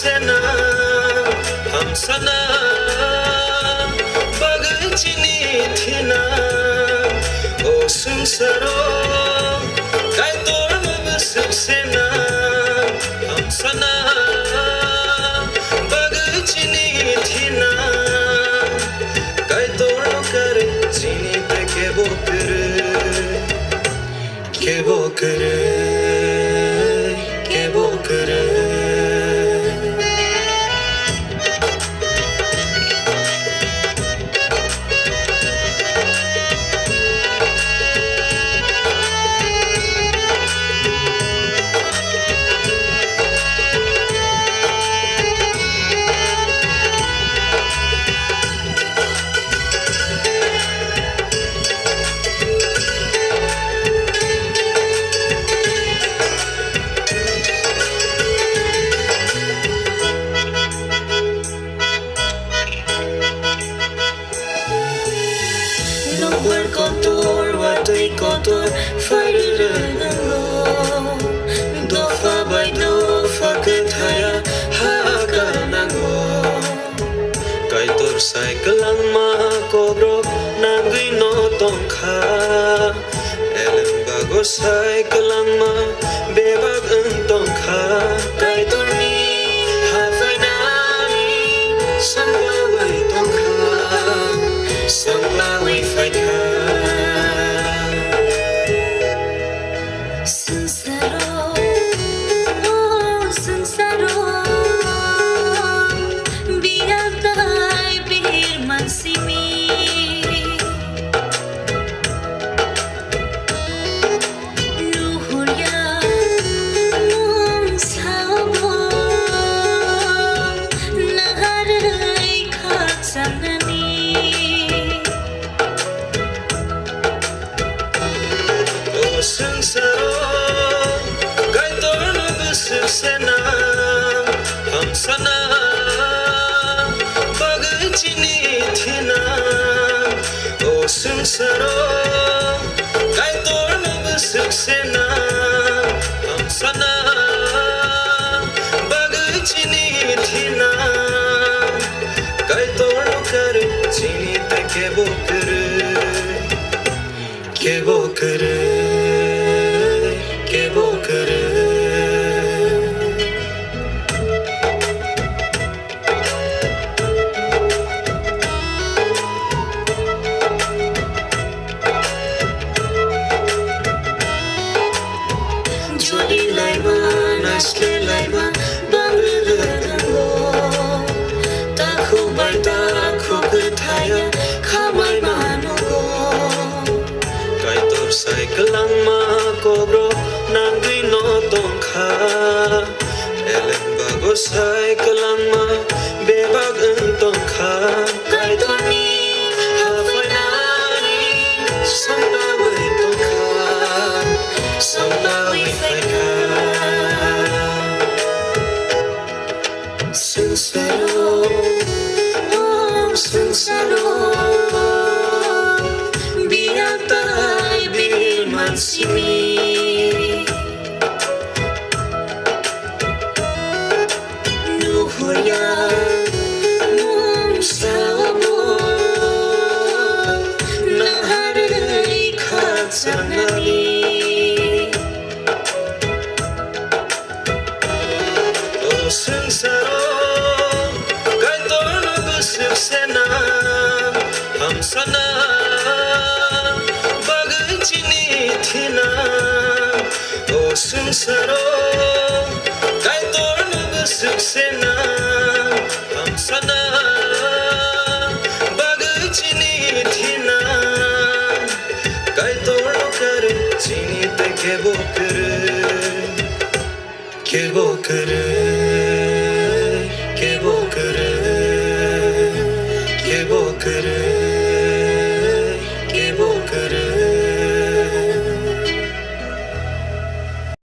सुखसेना हमसना बगचिनी थिना ओ संसारो काय तोर्नब सुखसेना हमसना बगचिनी थिना काय तोर्नो करे चिनी ते केबो करे केबो करे केबो करे Berkotor watui kotor farrenango dofa by dofa kethaya hakanango kaitor cycle ang makobrok nagui no tongkha elen bago cycle ang ma bebag ang tongkha kaitor ni hafainani sanglawai tongkha sanglawai faika Sansaro kai tornab sukhsena हमसना बगचिनी थिना ओ संसारो काय तोर्नब सुखसेना हमसना बगचिनी थिना काय तोर्नो करे चिनी ते केबो करे केबो करे केबो करे Joli laima nasle laima bangrenango takhu baita khuk thaya khamai manugo kaitor cycle ang ma kobro nangui no tongkha elen bago cycle ang ma bebag ang tongkha kaitor ni hafainani sanglawai tongkha sanglawai faika Sansaro oh sansaro biatay bilman simi nuhurya nung sawamo naharay katsangali oh sansaro kai tornab sukhsena हमसना बगचिनी थिना ओ संसारो काय तोर्नब सुखसेना हमसना बगचिनी थिना काय तोर्नो करे चिनी ते केबो करे केबो करे केबो करे केबो करे